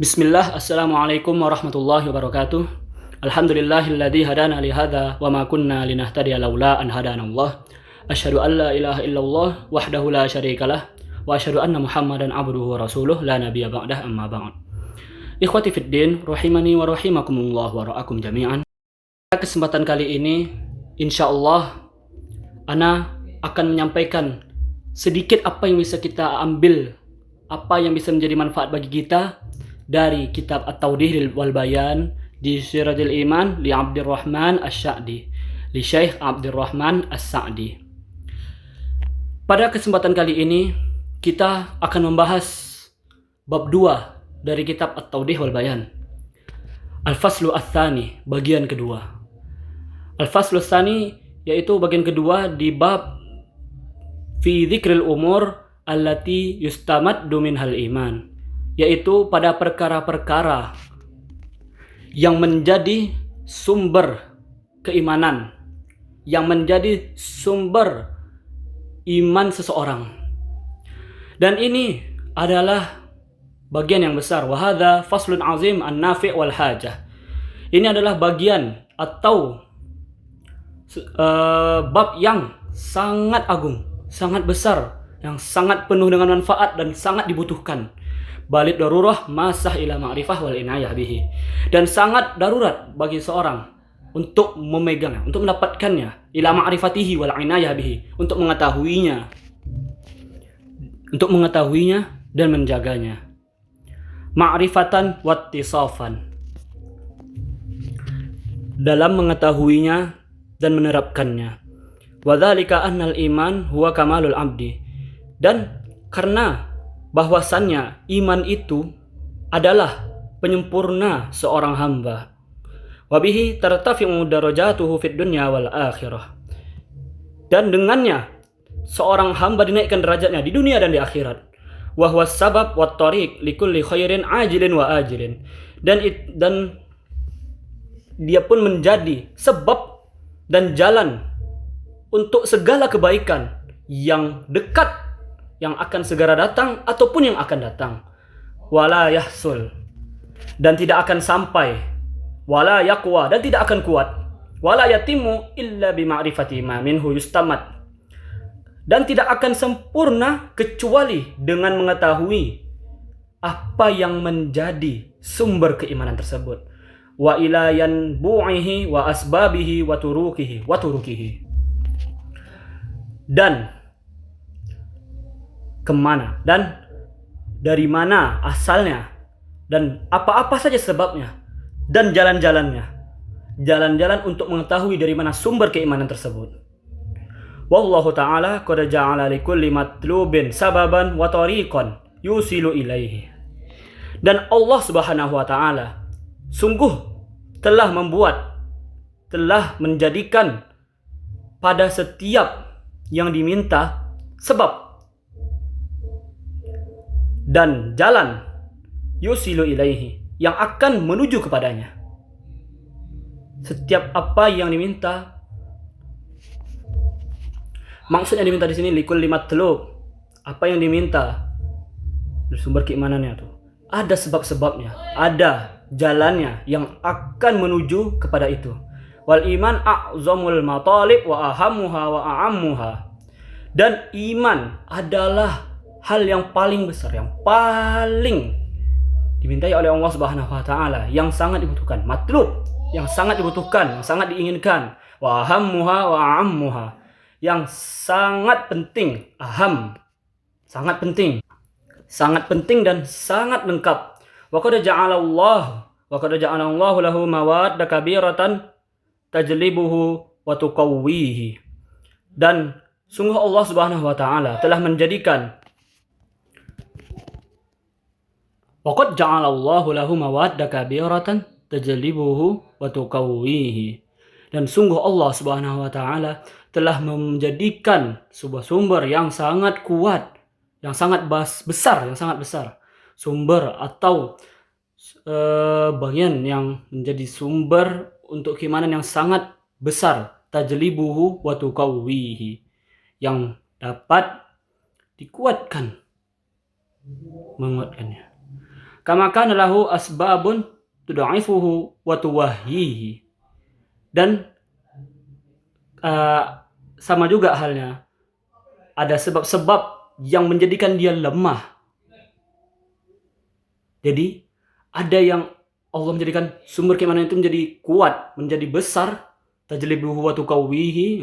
Bismillah, Assalamualaikum warahmatullahi wabarakatuh. Alhamdulillahilladzi hadana li hadza wa ma kunna linahtadiya laula an hadanallah. Asyhadu an la ilaha illallah wahdahu la syarikalah wa asyhadu anna Muhammadan abduhu wa rasuluh la nabiyya ba'dah amma ba'd. Ikhwati fid din, rahimani wa rahimakumullah wa ra'akum jami'an. Pada kesempatan kali ini, insyaallah ana akan menyampaikan sedikit apa yang bisa kita ambil, apa yang bisa menjadi manfaat bagi kita dari kitab At-Tawdih wal Bayan di Syiratul Iman li Abdurrahman As-Sa'di, li Syekh Abdurrahman As-Sa'di. Pada kesempatan kali ini kita akan membahas bab 2 dari kitab At-Tawdih wal Bayan. Al-Faslu Ats-Tsani, bagian kedua. Al-Faslu Ats-Tsani yaitu bagian kedua di bab fi dzikril umur allati yustamaddu minhal iman, yaitu pada perkara-perkara yang menjadi sumber keimanan, yang menjadi sumber iman seseorang. Dan ini adalah bagian yang besar. Wa hadza faslun azim an-nafi' wal hajah. Ini adalah bagian atau bab yang sangat agung, sangat besar, yang sangat penuh dengan manfaat dan sangat dibutuhkan. Balik darurah masah ila ma'rifah wal inayah bihi, dan sangat darurat bagi seorang untuk memegangnya, untuk mendapatkannya, ila ma'rifatihi wal inayah bihi, untuk mengetahuinya dan menjaganya. Ma'rifatan wattisafan, dalam mengetahuinya dan menerapkannya. Wa dzalika annal iman huwa kamalul abdi, dan karena bahwasannya iman itu adalah penyempurna seorang hamba. Wabihi tartafi'u darajatuhu fid dunya wal akhirah, dan dengannya seorang hamba dinaikkan derajatnya di dunia dan di akhirat. Wa huwa sabab wat tariq likulli khairin ajilin wa ajilin, dan dia pun menjadi sebab dan jalan untuk segala kebaikan yang dekat, yang akan segera datang ataupun yang akan datang. Wala yahsul, dan tidak akan sampai. Wala yaqwa, dan tidak akan kuat. Wala yatimu illa bima'rifati ma minhu yustamad, dan tidak akan sempurna kecuali dengan mengetahui apa yang menjadi sumber keimanan tersebut. Wa ila yanbu'ihi wa asbabihi wa turukihi, dan kemana dan dari mana asalnya, dan apa-apa saja sebabnya, dan jalan-jalan untuk mengetahui dari mana sumber keimanan tersebut. Wallahu ta'ala qad ja'ala likulli matlubin sababan wa tariqan yusilu ilaihi, dan Allah Subhanahu wa ta'ala sungguh telah menjadikan pada setiap yang diminta sebab dan jalan yusilu ilaihi, yang akan menuju kepadanya. Setiap apa yang diminta, maksudnya diminta di sini likulli matlub, apa yang diminta sumber keimanannya tuh ada sebab-sebabnya, ada jalannya yang akan menuju kepada itu. Wal iman a'zamul matalib wa ahammuha wa a'ammuha, dan iman adalah hal yang paling besar, yang paling dimintai oleh Allah Subhanahu wa taala, yang sangat dibutuhkan, matlub, yang sangat dibutuhkan, yang sangat diinginkan. Wa ahammuha wa a'ammuha, yang sangat penting, aham, sangat penting dan sangat lengkap. Wa qad ja'ala Allah lahu mawadda kabiratan tajlibuhu wa tuqawwihi, dan sungguh Allah Subhanahu wa taala telah menjadikan waqad ja'alallahu lahu mawadda kabiratan tajlibuhu wa tuqawwihi, dan sungguh Allah Subhanahu wa taala telah menjadikan sebuah sumber yang sangat kuat, yang sangat besar, sumber atau bagian yang menjadi sumber untuk keimanan yang sangat besar, tajlibuhu wa tuqawwihi, yang dapat dikuatkan, menguatkannya. Kama kana lahu asbabun tudha'ifuhu wa tuwahhihi. Dan sama juga halnya, ada sebab-sebab yang menjadikan dia lemah. Jadi ada yang Allah menjadikan sumber keimanan itu menjadi kuat, menjadi besar, tajlibuhu wa tuqawwihi,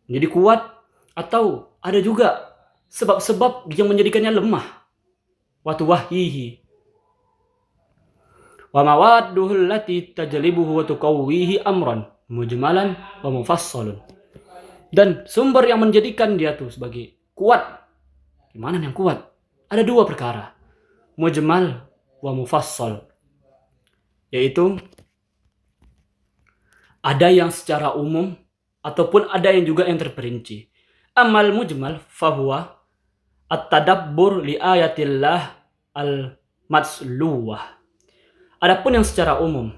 menjadi kuat. Atau ada juga sebab-sebab yang menjadikannya lemah, wa tuwahhihi. Wa mawadduhu allati tajlibuhu wa tuqawwihi amran mujmalan wa mufassalun. Dan sumber yang menjadikan dia tuh sebagai kuat, gimana yang kuat? Ada dua perkara, mujmal wa mufassal, yaitu ada yang secara umum ataupun ada yang juga yang terperinci. Amal mujmal fahuwa at-tadabbur li ayatillah al-matsluwah. Adapun yang secara umum,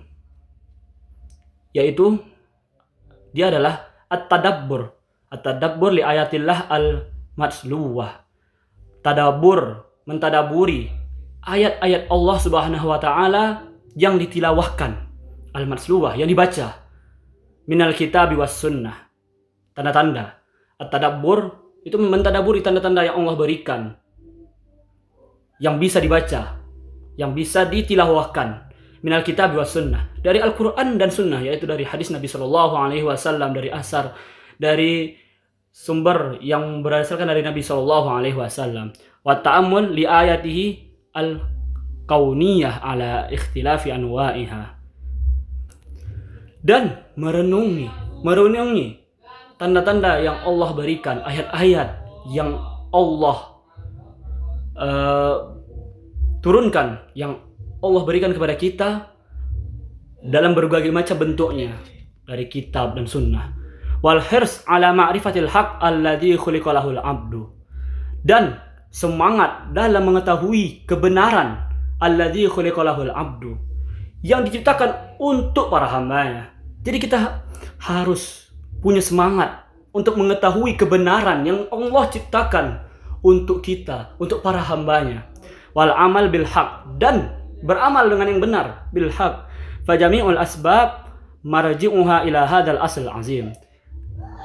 yaitu dia adalah at-tadabbur li ayatillah al-matsluwah. Tadabbur, mentadaburi ayat-ayat Allah Subhanahu wa taala yang ditilawahkan, al-matsluwah, yang dibaca, minal kitabi was sunnah. Tanda-tanda at-tadabbur itu mentadaburi tanda-tanda yang Allah berikan, yang bisa dibaca, yang bisa ditilawahkan, minal kitabi was sunnah, dari Al-Quran dan sunnah, yaitu dari hadis Nabi SAW, dari asar, dari sumber yang berdasarkan dari Nabi SAW. Wa ta'ammul li ayatihi al-kauniyah ala ikhtilafi anwa'iha. Dan merenungi tanda-tanda yang Allah berikan, ayat-ayat yang Allah turunkan, yang Allah berikan kepada kita dalam berbagai macam bentuknya dari kitab dan sunnah. Wal hirs ala ma'rifatil haq alladhi khuliqalahul abdu. Dan semangat dalam mengetahui kebenaran alladhi khuliqalahul abdu, yang diciptakan untuk para hambanya. Jadi kita harus punya semangat untuk mengetahui kebenaran yang Allah ciptakan untuk kita, untuk para hambanya. Wal amal bil haq, dan beramal dengan yang benar, bil haq. Fajami'ul asbab marji'uha ila hadzal asl azim.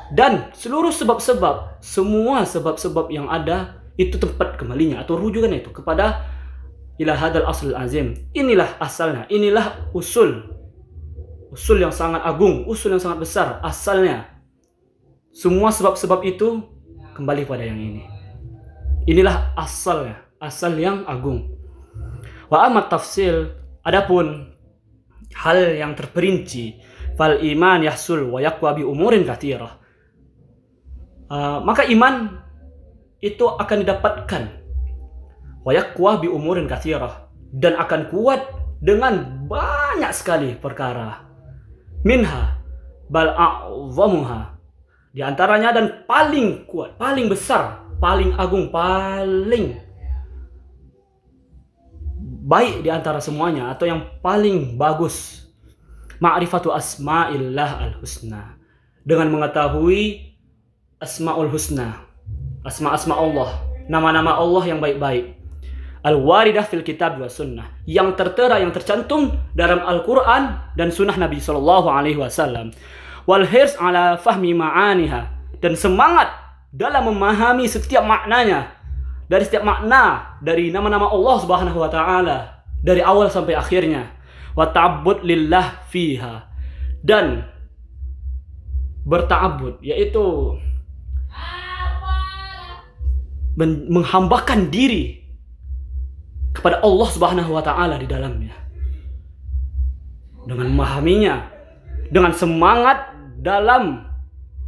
Dan seluruh sebab-sebab, semua sebab-sebab yang ada itu tempat kembalinya atau rujukannya itu kepada ila hadzal asl azim. Inilah asalnya, inilah usul yang sangat agung, usul yang sangat besar, asalnya. Semua sebab-sebab itu kembali pada yang ini. Inilah asalnya, asal yang agung. Wa amat tafsil, adapun hal yang terperinci, fal iman yahsul wa yaqwa bi umurin katsirah. Maka iman itu akan didapatkan, wa yaqwa bi umurin katsirah, dan akan kuat dengan banyak sekali perkara. Minha bal a'zamuha, di antaranya dan paling kuat, paling besar, paling agung, paling baik di antara semuanya, atau yang paling bagus, ma'rifatu asma'illah al-husna, dengan mengetahui asma'ul husna, asma-asma Allah, nama-nama Allah yang baik-baik, al-waridah fil kitab wa sunnah, yang tertera, yang tercantum dalam Al-Quran dan sunnah Nabi SAW. Wal hirs ala fahmi ma'aniha, dan semangat dalam memahami setiap maknanya, dari setiap makna dari nama-nama Allah Subhanahu wa taala dari awal sampai akhirnya. Wa ta'abbud lillah fiha, dan berta'abbud, yaitu menghambakan diri kepada Allah Subhanahu wa taala di dalamnya, dengan memahaminya, dengan semangat dalam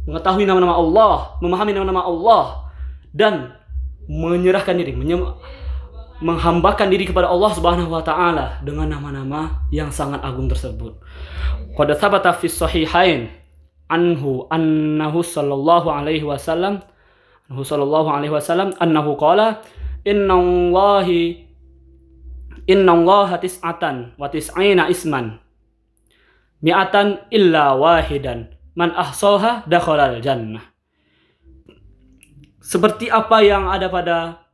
mengetahui nama-nama Allah, memahami nama-nama Allah, dan menyerahkan diri, menghambakan diri kepada Allah Subhanahu wa taala dengan nama-nama yang sangat agung tersebut. Qad tsabata fi sahihain annahu sallallahu alaihi wasallam annahu qala innallaha tis'atan wa tis'ina isman mi'atan illa wahidan man ahsaha dakhalal jannah. Seperti apa yang ada pada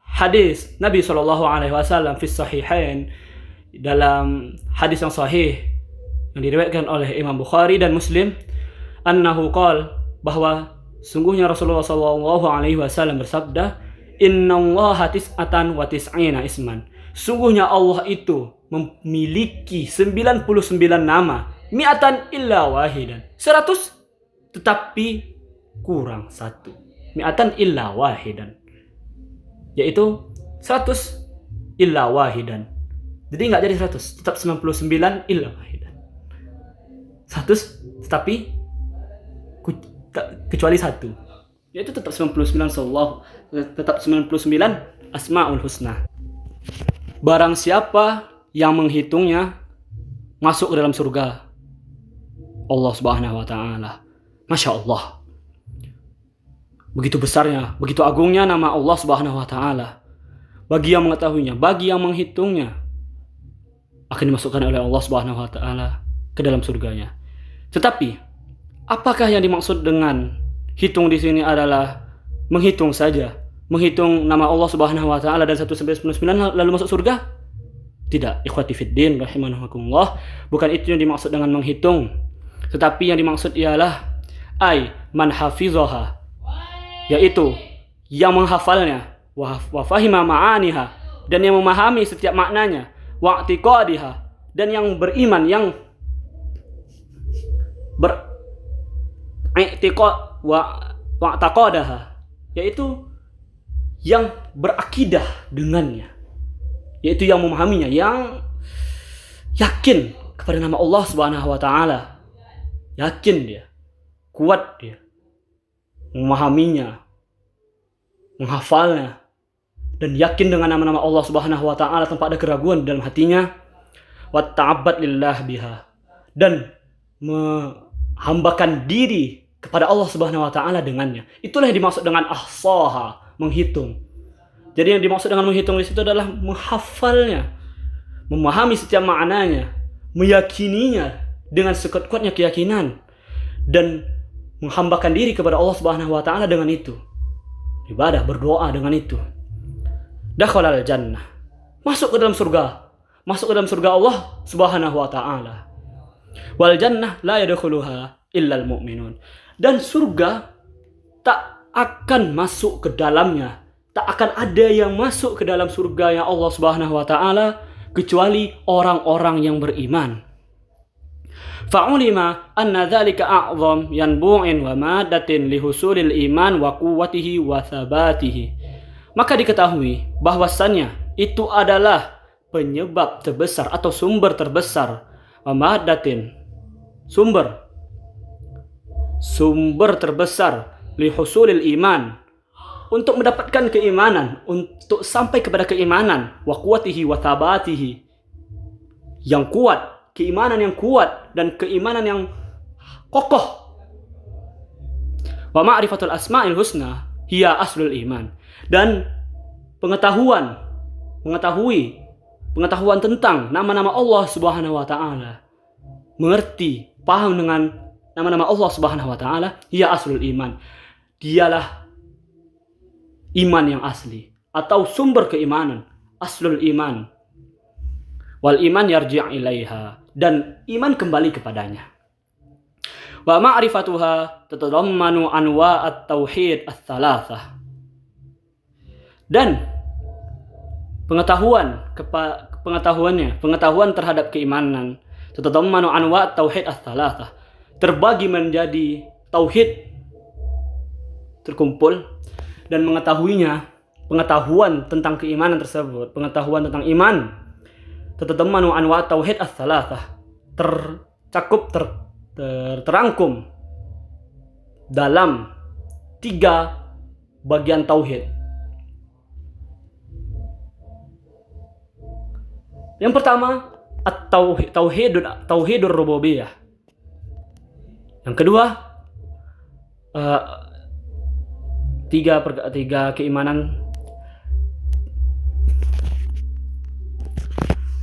hadis Nabi SAW fi sahihain, dalam hadis yang sahih yang diriwayatkan oleh Imam Bukhari dan Muslim, annahu qala, bahwa sungguhnya Rasulullah SAW bersabda, innallaha tis'atan wa tis'ina isman, sungguhnya Allah itu memiliki 99 nama, mi'atan illa wahidan, 100 tetapi kurang satu, mi'atan illa wahidan, yaitu 100 illa wahidan. Jadi nggak jadi 100, tetap 99 illa wahidan. 100 tetapi kecuali satu, yaitu tetap 99 tetap 99 Asmaul Husna. Barang siapa yang menghitungnya masuk ke dalam surga Allah Subhanahu wa taala. Masya Allah. Begitu besarnya, begitu agungnya nama Allah Subhanahu wa taala. Bagi yang mengetahuinya, bagi yang menghitungnya, akan dimasukkan oleh Allah Subhanahu wa taala ke dalam surganya. Tetapi apakah yang dimaksud dengan hitung di sini adalah menghitung saja? Menghitung nama Allah Subhanahu wa taala dan 1 sampai 99 lalu masuk surga? Tidak, ikhwati fiddin rahimakumullah. Bukan itu yang dimaksud dengan menghitung. Tetapi yang dimaksud ialah man hafizaha, yaitu yang menghafalnya, wa fahima ma'aniha, dan yang memahami setiap maknanya, wa'tiqadiha, dan yang beriman, yang beri'tiqad wa'taqadaha, yaitu yang berakidah dengannya, yaitu yang memahaminya, yang yakin kepada nama Allah Subhanahu wa taala, yakin dia, kuat dia memahaminya, menghafalnya, dan yakin dengan nama-nama Allah Subhanahu wa taala tanpa ada keraguan dalam hatinya, wa ta'abbad lillah biha, dan menghambakan diri kepada Allah Subhanahu wa taala dengannya. Itulah yang dimaksud dengan ahsaha, menghitung. Jadi yang dimaksud dengan menghitung di situ adalah menghafalnya, memahami setiap maknanya, meyakininya dengan sekuat-kuatnya keyakinan, dan menghambakan diri kepada Allah Subhanahu wa taala dengan itu. Ibadah, berdoa dengan itu. Dakhalal jannah, masuk ke dalam surga, masuk ke dalam surga Allah Subhanahu wa taala. Wal jannah la yadkhuluha illal mu'minun, dan surga tak akan masuk ke dalamnya, tak akan ada yang masuk ke dalam surga yang Allah Subhanahu wa taala kecuali orang-orang yang beriman. Fa'ulima anna dzalika a'zam yanbu'in wa madatin lihusulil iman wa quwwatihi wa thabatihi. Maka diketahui bahwasannya itu adalah penyebab terbesar atau sumber terbesar, wa madatin, sumber terbesar, lihusulil iman, untuk mendapatkan keimanan, untuk sampai kepada keimanan, wa quwwatihi wa thabatihi, yang kuat, keimanan yang kuat dan keimanan yang kokoh. Wa ma'rifatul asma'il husna hiya aslul iman, dan pengetahuan tentang nama-nama Allah Subhanahu wa taala, mengerti, paham dengan nama-nama Allah Subhanahu wa taala, hiya aslul iman, dialah iman yang asli atau sumber keimanan, aslul iman. Wal iman yarji' ilaiha, dan iman kembali kepadanya. Wa ma'rifatuha tatadammanu anwa'at tauhid ats-tsalatsah, dan pengetahuan terhadap keimanan, tatadammanu anwa'at tauhid ats-tsalatsah, terbagi menjadi tauhid terkumpul, dan pengetahuan tentang keimanan tersebut, pengetahuan tentang iman, tatadammanu anwa'at tauhid ats-tsalatsah, terangkum dalam 3 bagian tauhid. Yang pertama, tauhidur rububiyah. Yang kedua, 3 keimanan,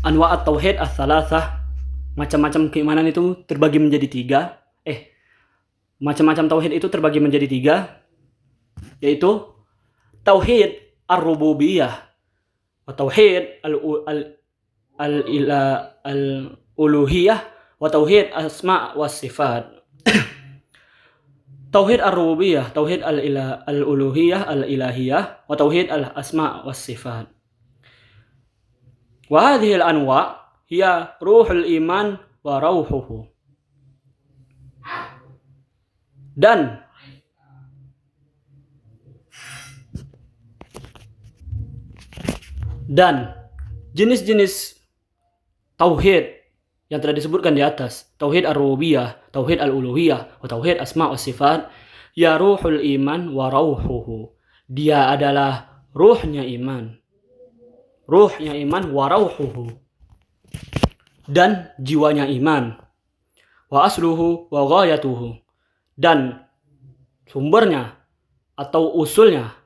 anwa'at tauhid ats-tsalatsah, macam-macam keimanan itu terbagi menjadi 3. Macam-macam tauhid itu terbagi menjadi 3, yaitu tauhid ar-rububiyah wa tauhid al-uluhiyah wa tauhid asma wa sifat. Tauhid ar-rububiyah, tauhid al-uluhiyah, al-ilahiyah, wa tauhid al-asma wa sifat. Wa hadhihi al-anwa' hiya ruhul iman wa rauhuhu. Dan jenis-jenis tauhid yang telah disebutkan di atas, tauhid ar-rububiyah, tauhid al-uluhiyah, wa tauhid asma wa sifat, ya ruhul iman wa rauhuhu. Dia adalah ruhnya iman. Ruhnya iman wa rauhuhu. Dan jiwanya iman. Wa asluhu wa ghayatuhu. Dan sumbernya atau usulnya,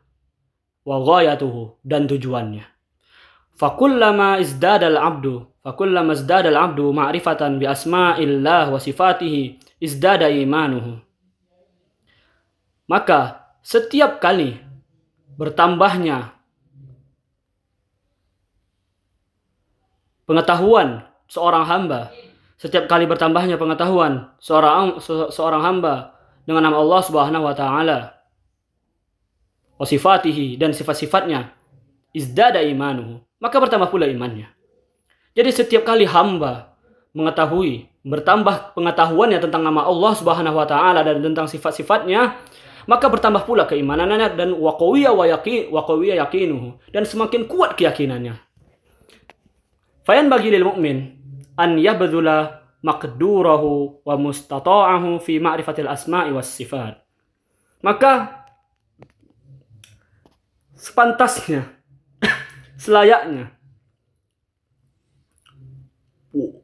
wa ghayatuhu, dan tujuannya. Fakullama izdadal abdu ma'rifatan bi asma'illah wa sifatihi izdada imanuhu. Maka setiap kali bertambahnya pengetahuan seorang hamba, setiap kali bertambahnya pengetahuan seorang hamba dengan nama Allah Subhanahu wa taala wa sifatihi, dan sifat-sifatnya, izdada imanuhu, maka bertambah pula imannya. Jadi setiap kali hamba mengetahui, bertambah pengetahuannya tentang nama Allah Subhanahu wa taala dan tentang sifat-sifatnya, maka bertambah pula keimanannya dan waqawiyya yaqinuhu, dan semakin kuat keyakinannya. Fayan bagi lil mu'min an yabdhula maqdurahu wa mustata'ahu fi ma'rifatil asma'i was sifat. Maka sepantasnya, selayaknya,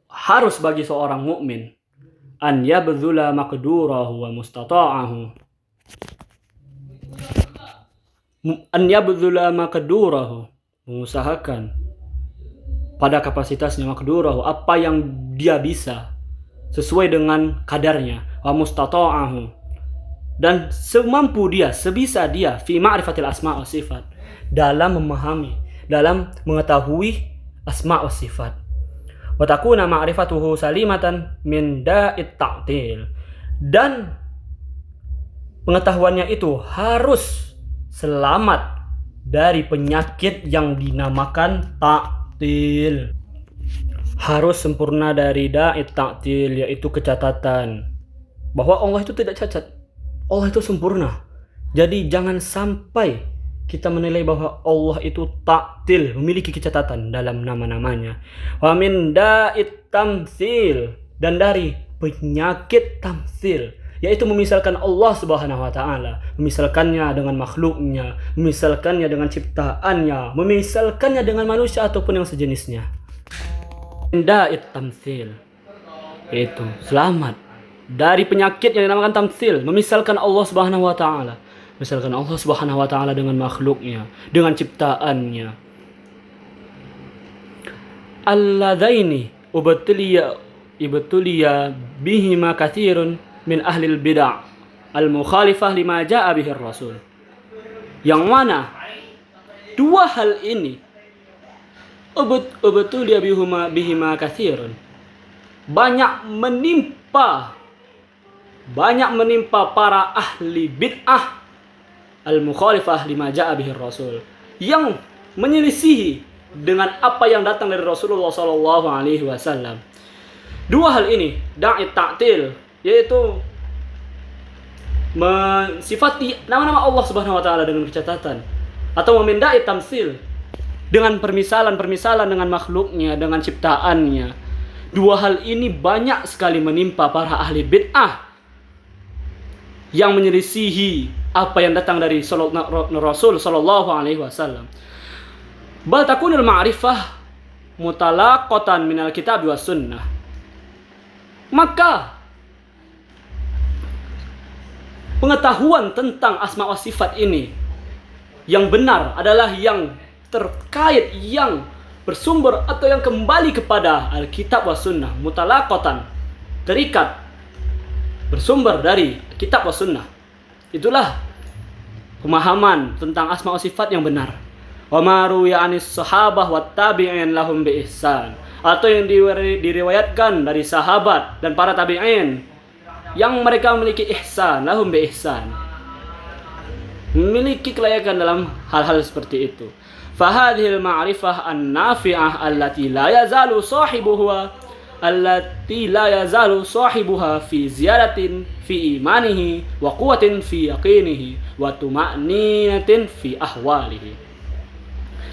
harus bagi seorang mukmin an yabdhula maqdurahu wa mustata'ahu, an yabdhula maqdurahu, mengusahakan pada kapasitasnya, maqdurahu, apa yang dia bisa sesuai dengan kadarnya, wa mustata'ahu, dan semampu dia, sebisa dia, fi ma'rifatil asma' wa sifat, dalam memahami, dalam mengetahui asma' wa sifat. Wa takuna ma'rifatuhu salimatan min da'it ta'til, dan pengetahuannya itu harus selamat dari penyakit yang dinamakan ta'til. Harus sempurna dari da'it ta'til, yaitu kecacatan, bahwa Allah itu tidak cacat, Allah itu sempurna. Jadi jangan sampai kita menilai bahwa Allah itu ta'til, memiliki kecacatan dalam nama-namanya. Wa min da'it tamtsil, dan dari penyakit tamtsil, yaitu memisalkan Allah Subhanahu wa taala, memisalkannya dengan makhluknya, memisalkannya dengan ciptaannya, memisalkannya dengan manusia ataupun yang sejenisnya. Da'it tamtsil, yaitu selamat dari penyakit yang dinamakan tamtsil, memisalkan Allah Subhanahu wa taala. Misalkan Allah Subhanahu wa taala dengan makhluknya, dengan ciptaannya. Alladzaini ibtuliya bihima katsirun min ahlil bid'ah al-mukhalifah lima jaa bihi rasul. Yang mana dua hal ini ibtuliya bihima katsirun, banyak menimpa para ahli bid'ah al-mukhalifah lima jaa bihi rasul, yang menyelisihi dengan apa yang datang dari Rasulullah sallallahu alaihi wasallam. Dua hal ini, da'it ta'til, yaitu mensifati nama-nama Allah Subhanahu wa taala dengan kecacatan, atau memendai tamtsil dengan permisalan dengan makhluknya, dengan ciptaannya. Dua hal ini banyak sekali menimpa para ahli bid'ah yang menyelisihi apa yang datang dari Rasul sallallahu alaihi wasallam. Bal takunul ma'rifah mutalaqatan minal kitab was sunnah. Maka pengetahuan tentang asma wa sifat ini yang benar adalah yang terkait, yang bersumber atau yang kembali kepada Alkitab was sunnah, mutalaqatan, terikat, bersumber dari kitab was sunnah. Itulah pemahaman tentang asma wa sifat yang benar. wa ma ruwiya anis sahabah wat tabi'in lahum bi ihsan, atau yang diriwayatkan dari sahabat dan para tabi'in yang mereka memiliki ihsan, lahum bi ihsan, memiliki kelayakan dalam hal-hal seperti itu. Fahadhil ma'rifah an-nafi'ah allati la yazalu sahibuha fi ziyadatin fi imanihi wa quwwatin fi yaqinihi wa tuma'ninatin fi ahwalihi.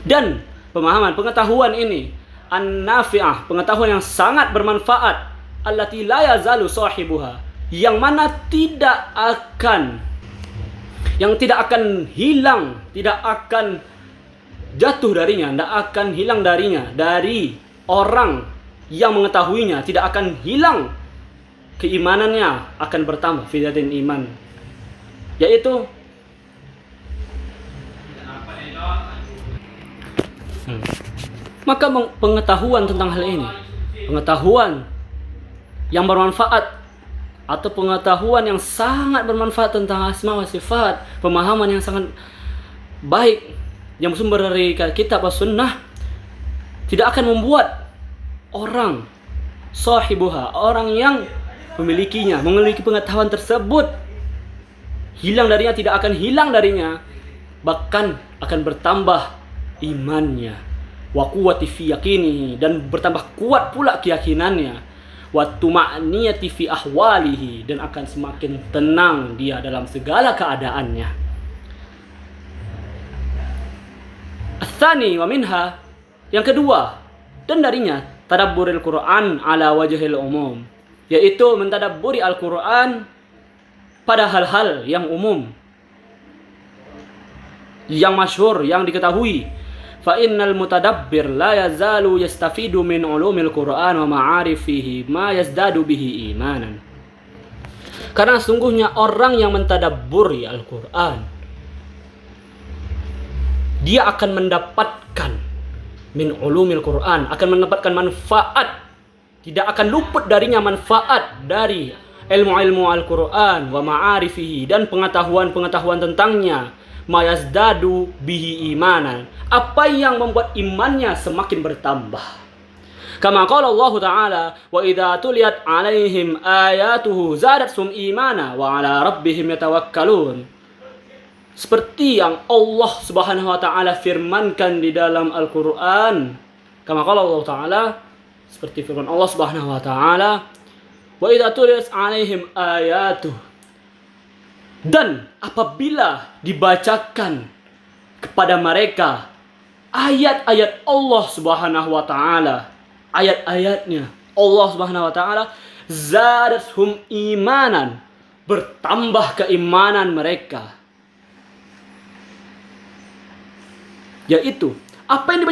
Dan pemahaman, pengetahuan ini an-nafi'ah, pengetahuan yang sangat bermanfaat, allati la yazalu sahibuha, yang mana tidak akan hilang, tidak akan jatuh darinya, tidak akan hilang darinya, dari orang yang mengetahuinya, tidak akan hilang, keimanannya akan bertambah, fidatin iman, yaitu maka pengetahuan tentang hal ini, pengetahuan yang bermanfaat atau pengetahuan yang sangat bermanfaat tentang asma wa sifat, pemahaman yang sangat baik yang bersumber dari kitab as-sunnah, tidak akan membuat orang sahibuha, orang yang memiliki pengetahuan tersebut, hilang darinya, tidak akan hilang darinya, bahkan akan bertambah imannya, wa quwwati fi yaqinihi, dan bertambah kuat pula keyakinannya, wa tuma'niyati fi ahwalihi, dan akan semakin tenang dia dalam segala keadaannya. Ats-tsani wa minha, yang kedua, dan darinya tadabburil Quran ala wajhil umum, yaitu mentadabburi Al-Quran pada hal-hal yang umum, yang masyhur, yang diketahui. Fa innal mutadabbir la yazalu yastafidu min ulumil Quran wa ma'arifihi ma yazdadu bihi imanan. Karena sungguhnya orang yang mentadabburi Al-Quran, dia akan mendapatkan min ulumil Quran, akan mendapatkan manfaat, tidak akan luput darinya manfaat dari ilmu-ilmu Al-Quran wa ma'arifihi, dan pengetahuan-pengetahuan tentangnya, ma yazdadu bihi imanan, apa yang membuat imannya semakin bertambah. Kama qala Allah Ta'ala, wa idza tuliyat 'alaihim ayatuhu zadatsum imana wa 'ala rabbihim yatawakkalun. Seperti yang Allah Subhanahu wa taala firmankan di dalam Al-Qur'an, kama qala Allah Ta'ala, seperti firman Allah Subhanahu wa taala, wa idza tuliyat 'alaihim ayatuhu, dan apabila dibacakan kepada mereka ayat-ayat Allah Subhanahu wa taala, ayat-ayatnya Allah Subhanahu wa taala, zadathum imanan, bertambah keimanan mereka. Yaitu apa yang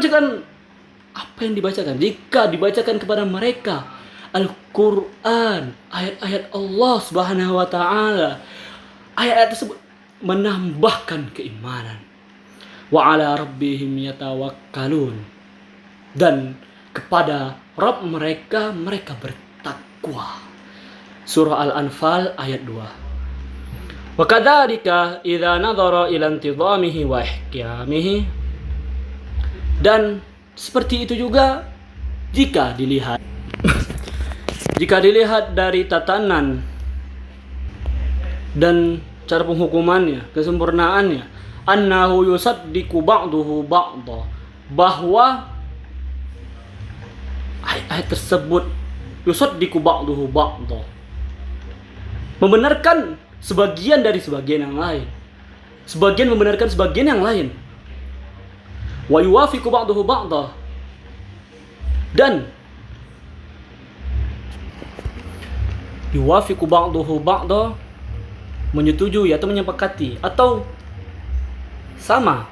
dibacakan, jika dibacakan kepada mereka Al-Quran, ayat-ayat Allah Subhanahu wa taala, ayat-ayat tersebut menambahkan keimanan. Wa 'ala rabbihim yatawakkalun, dan kepada Rabb mereka bertakwa. Surah Al-Anfal ayat 2. Wa kadzalika idza nadhara ila intidhamihi wa ihkamihi, dan seperti itu juga jika dilihat dari tatanan dan cara penghukumannya, kesempurnaannya, annahu yusaddiqu ba'duhu ba'dha, bahwa ayat tersebut yusaddiqu ba'duhu ba'dha, membenarkan sebagian dari sebagian yang lain, sebagian membenarkan sebagian yang lain. Wa yuwafiqu ba'duhu ba'dha, dan yuwafiqu ba'duhu ba'dha, menyetujui atau menyepakati atau sama,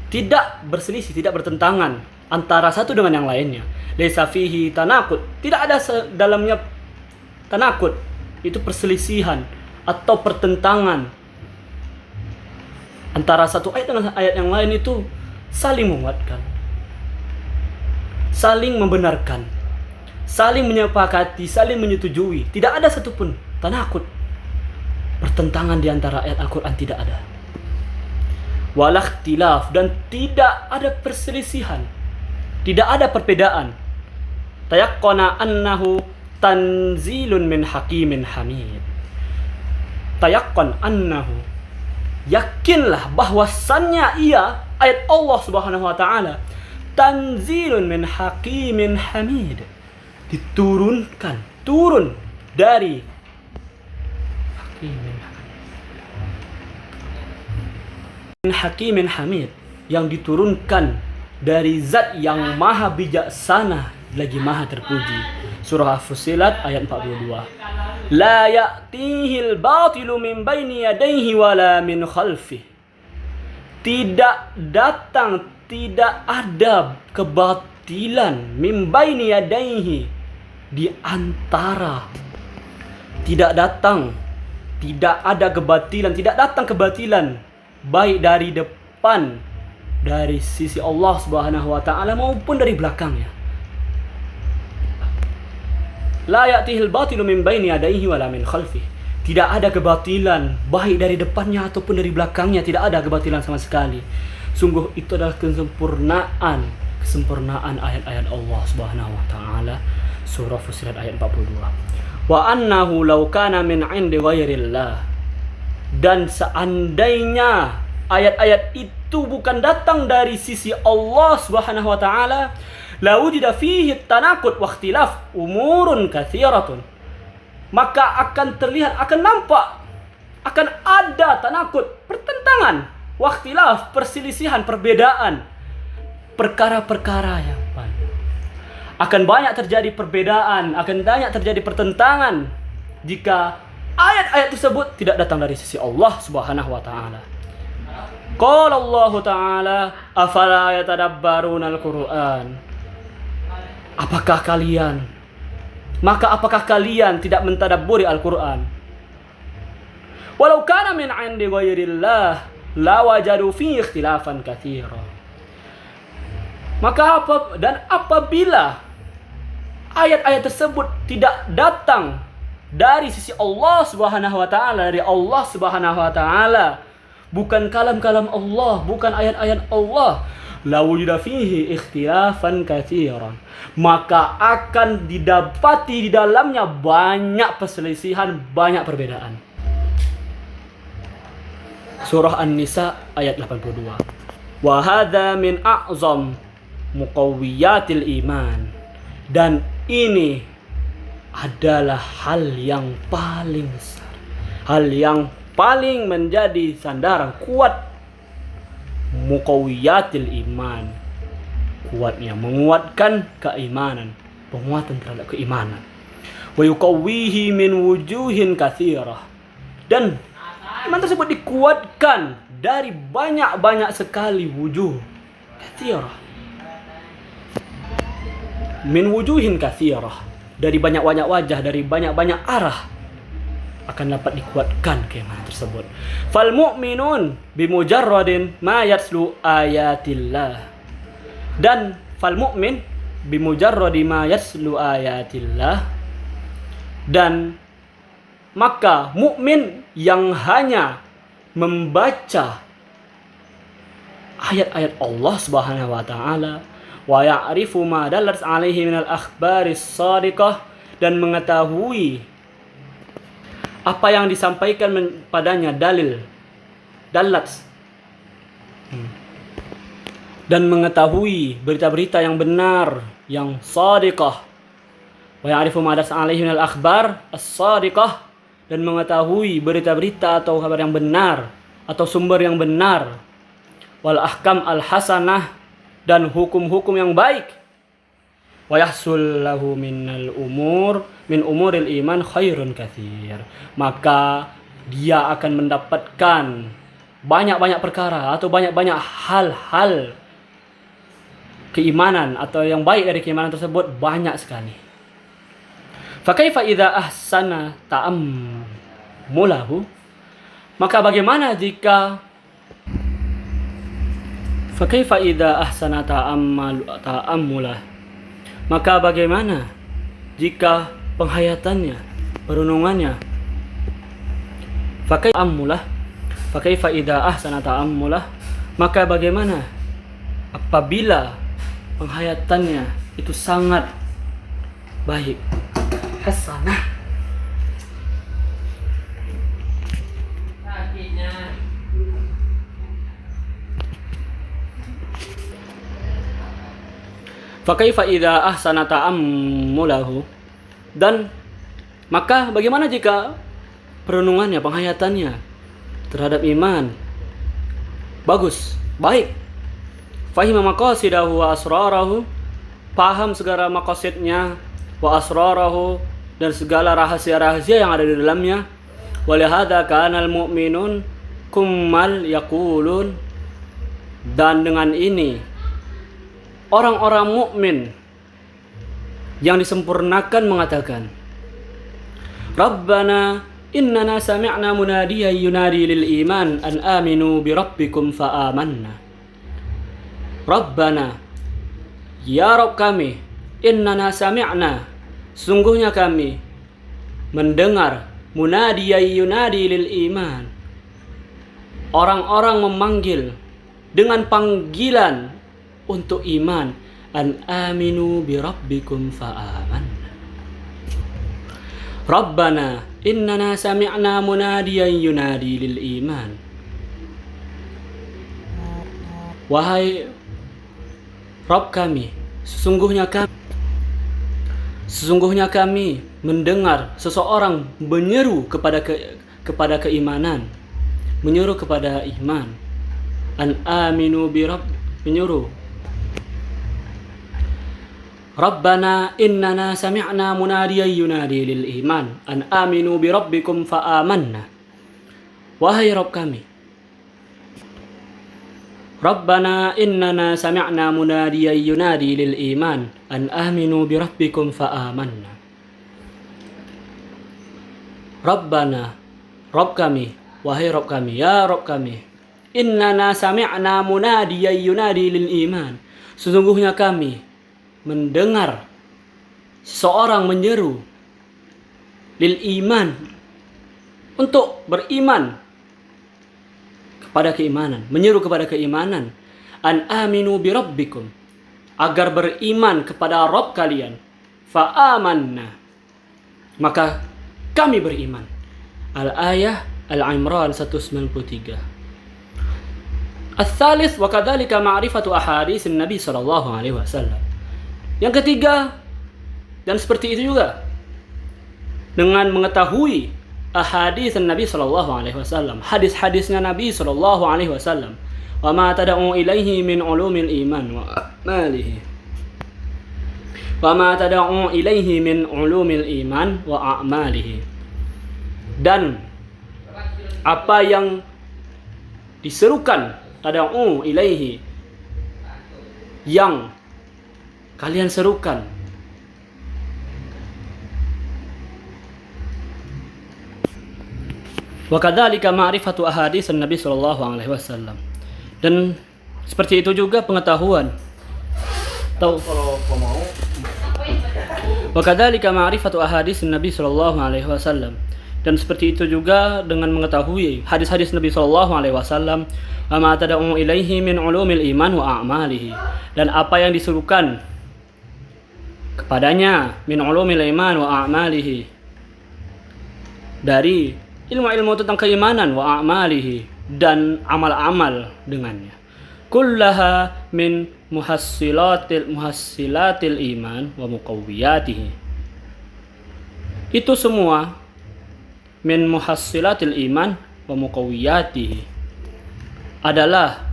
tidak berselisih, tidak bertentangan antara satu dengan yang lainnya. Laisa fihi tanaqud, tidak ada dalamnya tanaqud, itu perselisihan atau pertentangan antara satu ayat dengan ayat yang lain, itu saling menguatkan, saling membenarkan, saling menyepakati, saling menyetujui. Tidak ada satupun tanaqud, pertentangan di antara ayat Al-Quran, tidak ada. wala ikhtilaf, dan tidak ada perselisihan, tidak ada perbedaan. Tayaqqana annahu tanzilun min hakimin hamid. Tayaqqan annahu, yakinlah bahwasannya ia, ayat Allah Subhanahu wa taala, tanzilun min hakimin hamid, diturunkan, turun dari hakimin hamid, yang diturunkan dari zat yang maha bijaksana lagi maha terpuji. Surah Fussilat ayat 42. La ya'tihil batilu min baini yadayhi wala min khalfih. Tidak datang, tidak ada kebatilan min baini yadayhi, di antara, tidak datang, tidak ada kebatilan, tidak datang kebatilan baik dari depan, dari sisi Allah Subhanahu wa taala, maupun dari belakangnya. La ya'tihil batilu min baini yadayhi wala min khalfih. Tidak ada kebatilan baik dari depannya ataupun dari belakangnya, tidak ada kebatilan sama sekali. Sungguh itu adalah kesempurnaan ayat-ayat Allah Subhanahu wa taala. Surah Fussilat ayat 42. Wa annahu law kana min 'indi ghairillah. Dan seandainya ayat-ayat itu bukan datang dari sisi Allah Subhanahu wa taala, la wujida fihi tanaqud wa ikhtilaf umurun katsiratun. Maka akan terlihat, akan nampak, akan ada tanaqud, pertentangan, wa ikhtilaf, perselisihan, perbedaan, perkara-perkara yang banyak. Akan banyak terjadi perbedaan, akan banyak terjadi pertentangan jika ayat-ayat tersebut tidak datang dari sisi Allah Subhanahu wa taala. Qala Allah taala, afala yatadabbaruna al-Qur'an. Apakah kalian tidak mentadabburi Al-Qur'an? Walau kana min 'indi ghairillah lawajadu fihi ikhtilafan katsira. Apabila ayat-ayat tersebut tidak datang dari sisi Allah Subhanahu wa taala, dari Allah Subhanahu wa taala, bukan kalam-kalam Allah, bukan ayat-ayat Allah, la wujida fihi ikhtilafan katsiran, maka akan didapati di dalamnya banyak perselisihan, banyak perbedaan. Surah An-Nisa ayat 82. Wa hadza min a'zam muqawwiyatil iman. Dan ini adalah hal yang paling besar, hal yang paling menjadi sandaran kuat, muqawwiyatil iman, kuatnya, menguatkan keimanan, penguatan terhadap keimanan. Wa yuqawwihi min wujuhin katsirah, dan iman tersebut dikuatkan dari banyak-banyak sekali wujuh, katsirah, min wujuhin katsirah, dari banyak-banyak wajah, dari banyak-banyak arah akan dapat dikuatkan keimanan tersebut. Fal mu'minun bimujarradin ma yatslu ayatillah. Dan fal mu'min bimujarradi ma yatslu ayatillah. Dan maka mukmin yang hanya membaca ayat-ayat Allah Subhanahu wa taala, wa ya'rifu ma dallat alaihi minal akhbaris shadiqah, dan mengetahui apa yang disampaikan padanya dalil, dalat, dan mengetahui berita-berita yang benar, yang shadiqah. Wa ya'rifu ma dallat alaihi minal akhbar as-shadiqah, dan mengetahui berita-berita atau kabar yang benar atau sumber yang benar. Wal ahkam al-hasanah, dan hukum-hukum yang baik. Wa yahsul lahu minal umur min umuril iman khairun katsir. Maka dia akan mendapatkan banyak-banyak perkara atau banyak-banyak hal-hal keimanan atau yang baik dari keimanan tersebut, banyak sekali. Fa kaifa idza ahsana ta'ammulahu, maka bagaimana jika fakaifa idza ahsana ta'ammulah, maka bagaimana jika penghayatannya, perenungannya, fakaifa idza ahsana ta'ammulah, Maka bagaimana apabila penghayatannya itu sangat baik, hasanah, fakaifa idza ahsana ta'ammulahu, dan maka bagaimana jika perenungannya, penghayatannya terhadap iman bagus, baik, fahima maqasidahu wa asrarahu, paham segala maqasidnya, wa asrarahu, dan segala rahasia-rahasia yang ada di dalamnya. Walihada kanal mu'minun kummal yaqulun, dan dengan ini orang-orang mukmin yang disempurnakan mengatakan, Rabbana innana sami'na munadiyan yunadi lil iman an aminu bi rabbikum fa amanna. Rabbana, ya Rabb kami, innana sami'na, sungguhnya kami mendengar, munadiyan yunadi lil iman, orang-orang memanggil dengan panggilan untuk iman, an aminu bi rabbikum fa amanna. Rabbana innana sami'na munadiyan yunadi lil iman. Wahai Rabb kami, sesungguhnya kami mendengar seseorang menyeru kepada keimanan, menyeru kepada iman. An aminu bi rabb, menyeru. Rabbana innana sami'na munadiyan yunadi lil iman an aminu bi rabbikum fa amanna. Wahai Rabb kami, Rabbana innana sami'na munadiyan yunadi lil iman an aminu bi rabbikum fa amanna. Rabbana, Rabb kami, wahai Rabb kami, ya Rabb kami, innana sami'na munadiyan yunadi lil iman, sesungguhnya kami mendengar seorang menyeru lil iman, untuk beriman kepada keimanan, menyeru kepada keimanan, an aminu bi rabbikum, agar beriman kepada Rabb kalian, fa amanna, maka kami beriman. Al-ayah Al-Imran 193. Al-thalith wa kadzalika ma'rifatu ahadits Nabi sallallahu alaihi wasallam. Yang ketiga, dan seperti itu juga, dengan mengetahui ahadits Nabi sallallahu alaihi wasallam, hadis-hadisnya Nabi sallallahu alaihi wasallam, wa ma tad'u ilaihi min ulumil iman wa a'malihi, wa ma tad'u ilaihi min ulumil iman wa a'malihi, dan apa yang diserukan, tad'u ilaihi, yang kalian serukan, wa kadzalika ma'rifatu ahadits Nabi sallallahu alaihi wasallam, dan seperti itu juga pengetahuan atau wa kadzalika ma'rifatu ahadits Nabi sallallahu alaihi wasallam, dan seperti itu juga dengan mengetahui hadis-hadis Nabi sallallahu alaihi wasallam, wa ma tad'u ilaihi min ulumil iman wa a'malihi, dan apa yang disuruhkan kepadanya, min ulumil iman wa a'malihi, dari ilmu-ilmu tentang keimanan, wa a'malihi, dan amal-amal dengannya, kullaha min muhassilatil iman wa muqawwiyatihi, itu semua min muhassilatil iman wa muqawwiyatihi adalah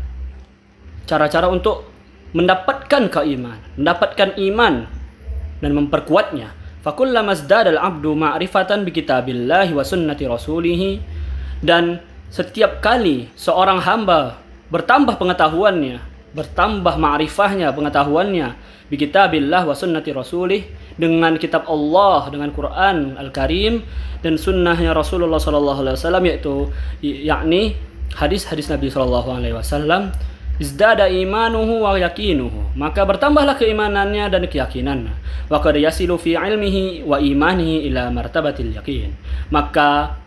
cara-cara untuk mendapatkan keimanan, mendapatkan iman dan memperkuatnya. Fakullama zdadal abdu ma'rifatan bi kitabillahi wa sunnati rasulih, dan setiap kali seorang hamba bertambah pengetahuannya, bertambah ma'rifahnya, pengetahuannya, bi kitabillah wa sunnati rasulih, dengan kitab Allah, dengan Quran Al-Karim dan sunnahnya Rasulullah sallallahu alaihi wasallam, yaitu yakni hadis-hadis Nabi sallallahu alaihi wasallam, izdada imanuhu wa yaqinuhu, maka bertambahlah keimanannya dan keyakinannya, wa qad yasilu fi ilmihi wa imanihi ila martabatil yaqin, maka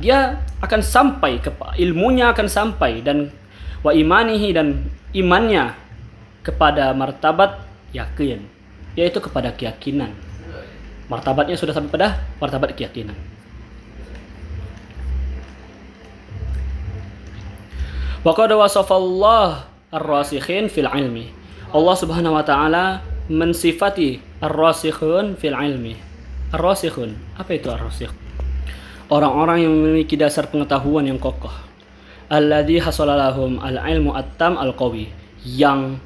dia akan sampai, ilmunya akan sampai, dan wa imanihi, dan imannya kepada martabat yakin, yaitu kepada keyakinan. Martabatnya sudah sampai pada martabat keyakinan. Wa qad wasafallahu ar-rasikhin fil ilmi. Allah Subhanahu wa taala mensifati ar-rasikhun fil ilmi. Ar-rasikhun, apa itu ar-rasikh? Orang-orang yang memiliki dasar pengetahuan yang kokoh. Alladzi hasalalahum al-ilmu at-tam al-qawi, yang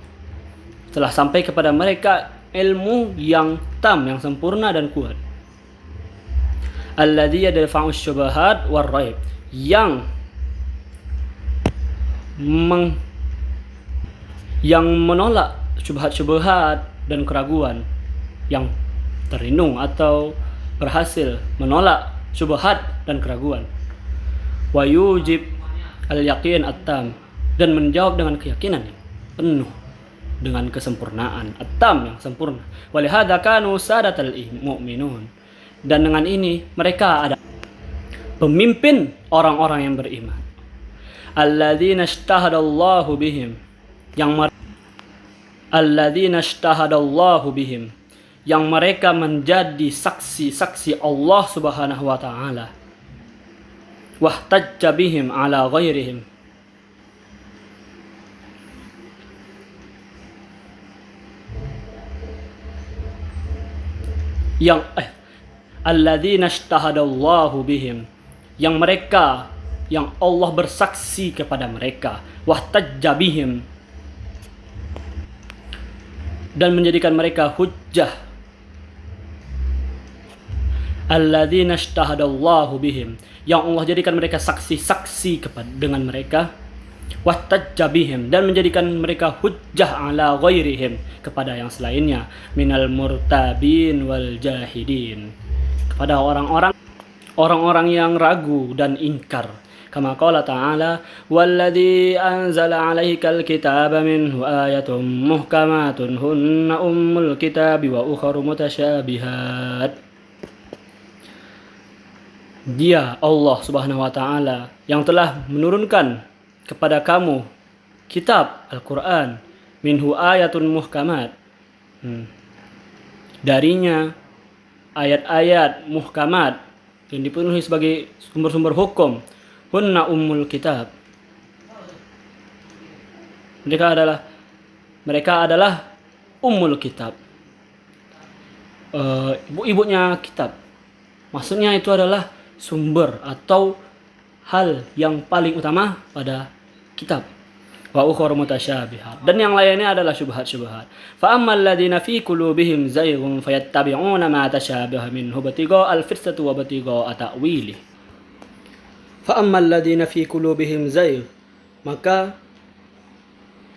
telah sampai kepada mereka ilmu yang tam, yang sempurna dan kuat. Alladzi yadfa'u syubhat war raib, yang menolak syubhat-syubhat dan keraguan, yang terlindung atau berhasil menolak syubhat dan keraguan. Wa yujib al-yaqin at-tam, dan menjawab dengan keyakinan yang penuh, dengan kesempurnaan at-tam, yang sempurna. Walihada kanu sadatal mu'minun, dan dengan ini mereka ada pemimpin orang-orang yang beriman. Alladzina ishtahadallahu bihim, yang mereka menjadi saksi-saksi Allah Subhanahu wa taala. Wahtajja bihim ala ghairihim, alladzina ishtahadallahu bihim, yang Allah bersaksi kepada mereka. Wahtajja bihim, dan menjadikan mereka hujjah. Alladzina ishtahadallahu bihim, yang Allah jadikan mereka saksi-saksi dengan mereka. Wahtajja bihim, dan menjadikan mereka hujjah ala ghairihim, kepada yang selainnya, minal murtabin wal jahidin, kepada orang-orang yang ragu dan ingkar. Kama qala ta'ala, walladzi anzala 'alaikal kitaba minhu ayatun muhkamatun hunna ummul kitabi wa ukharu mutasyabihat. Dia, Allah Subhanahu wa taala, yang telah menurunkan kepada kamu kitab Al-Qur'an, minhu ayatun muhkamat, darinya ayat-ayat muhkamat yang dipenuhi sebagai sumber-sumber hukum. Hunna ummul kitab, mereka adalah ummul kitab, ibu-ibunya kitab. Maksudnya itu adalah sumber atau hal yang paling utama pada kitab. Wa ukhra mutasyabihat, dan yang lainnya adalah syubhat-syubhat. Fa ammal ladzina fi qulubihim zayghun fayattabi'una ma tasyabaha minhu ibtigha'a al-fitnati wa ibtigha'a ta'wilih. Fa'ammal ladzina fi qulubihim zayg, maka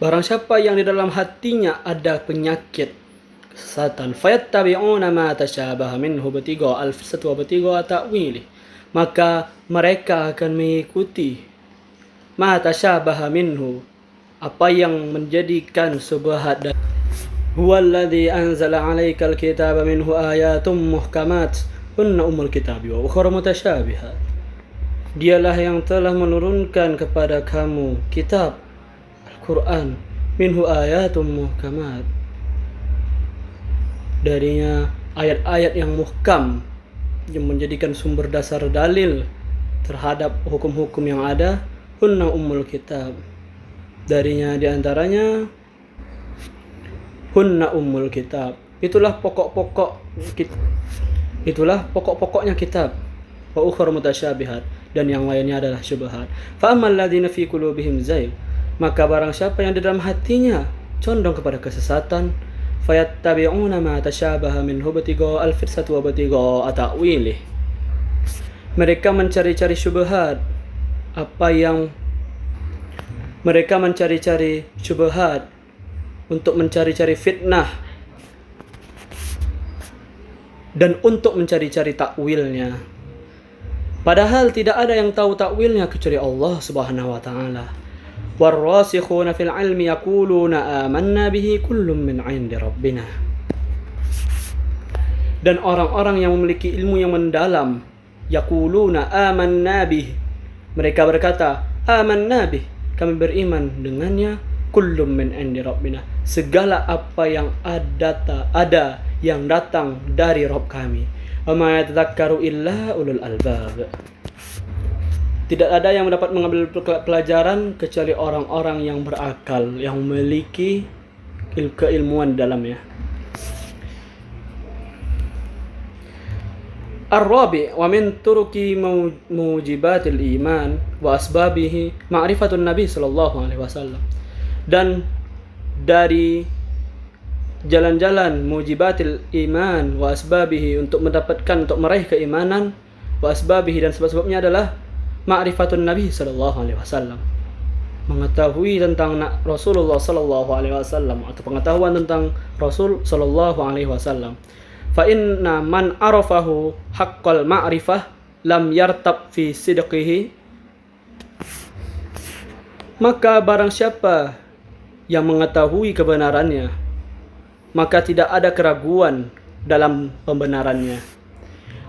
barang siapa yang di dalam hatinya ada penyakit kesesatan, fayattabi'una ma tasyabaha minhu ibtigha'a al-fitnati wa ibtigha'a ta'wilih, maka mereka akan mengikuti ma tasyabaha minhu, apa yang menjadikan subhat. Huwallazi anzala 'alaikal kitaba minhu ayatun muhkamat hunna ummul kitabi wa ukhra mutasyabihat. Dialah yang telah menurunkan kepada kamu kitab Al-Quran, minhu ayatum muhkamat, darinya ayat-ayat yang muhkam, yang menjadikan sumber dasar dalil terhadap hukum-hukum yang ada. Hunna ummul kitab, darinya diantaranya hunna ummul kitab, itulah pokok-pokoknya kitab. Wa ukhra mutasyabihat, dan yang lainnya adalah syubhat. Fa ammal ladzina fi qulubihim zayg, maka barang siapa yang di dalam hatinya condong kepada kesesatan, fayattabi'una ma tasyabaha minhu ibtigha'a al-fitnati wa ibtigha'a ta'wilih, mereka mencari-cari syubhat, mereka mencari-cari syubhat untuk mencari-cari fitnah dan untuk mencari-cari takwilnya. Padahal tidak ada yang tahu takwilnya kecuali Allah Subhanahu wa taala. Warrasikhuna fil ilmi yaquluna amanna bihi kullun min 'indi rabbina. Dan orang-orang yang memiliki ilmu yang mendalam, yaquluna amanna bihi, mereka berkata amanna bihi, kami beriman dengannya. Kullum min indi rabbina, segala apa yang ada yang datang dari Rabb kami. Wa ma yatadzakkaru illa ulul albab. Tidak ada yang dapat mengambil pelajaran kecuali orang-orang yang berakal, yang memiliki keilmuan di dalamnya. Ar-rabi' wa min turuki mujibatil iman wa asbabihi ma'rifatun Nabi sallallahu alaihi wasallam. Dan dari jalan-jalan mujibatil iman wa asbabihi, untuk meraih keimanan, wa asbabihi, dan sebab-sebabnya adalah ma'rifatun Nabi sallallahu alaihi wasallam, mengetahui tentang Rasulullah sallallahu alaihi wasallam, atau pengetahuan tentang Rasul sallallahu alaihi wasallam. Fa inna man arafahu haqqal ma'rifah lam yartab fi sidqihi, maka barang siapa yang mengetahui kebenarannya, maka tidak ada keraguan dalam pembenarannya.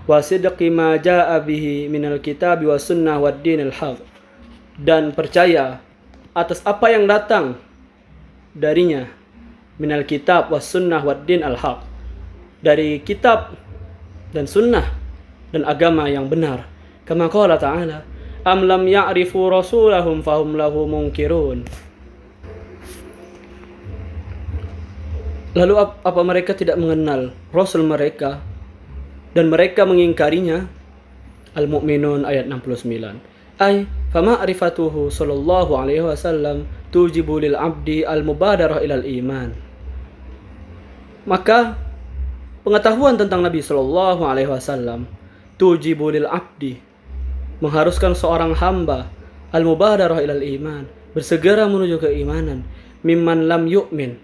Wa sidqi ma jaa bihi minal kitabi was sunnah wad dinil haq, dan percaya atas apa yang datang darinya, minal kitab was sunnah wad din al haq, dari kitab dan sunnah dan agama yang benar. Kama qala ta'ala, am lam ya'rifu rasulahum fahum lahu munkirun. Lalu apa mereka tidak mengenal Rasul mereka dan mereka mengingkarinya? Al-Mu'minun ayat 69. Ay fama'rifatuhu sallallahu alaihi wasallam tujibu lil abdi al-mubadarah ilal iman. Maka pengetahuan tentang Nabi sallallahu alaihi wasallam tujibu lil abdi, mengharuskan seorang hamba al-mubadarah ilal iman, bersegera menuju keimanan, mimman lam yu'min,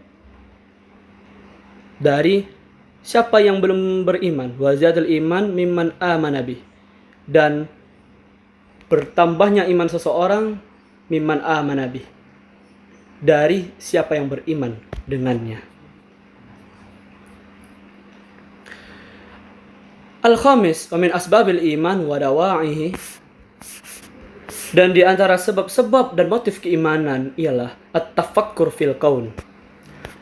dari siapa yang belum beriman, wa ziyadul iman mimman amana bih, dan bertambahnya iman seseorang, mimman amana bih, dari siapa yang beriman dengannya. Al-khamis wa min asbabil iman wa dawa'ihi, dan di antara sebab-sebab dan motif keimanan ialah at-tafakkur fil kaun,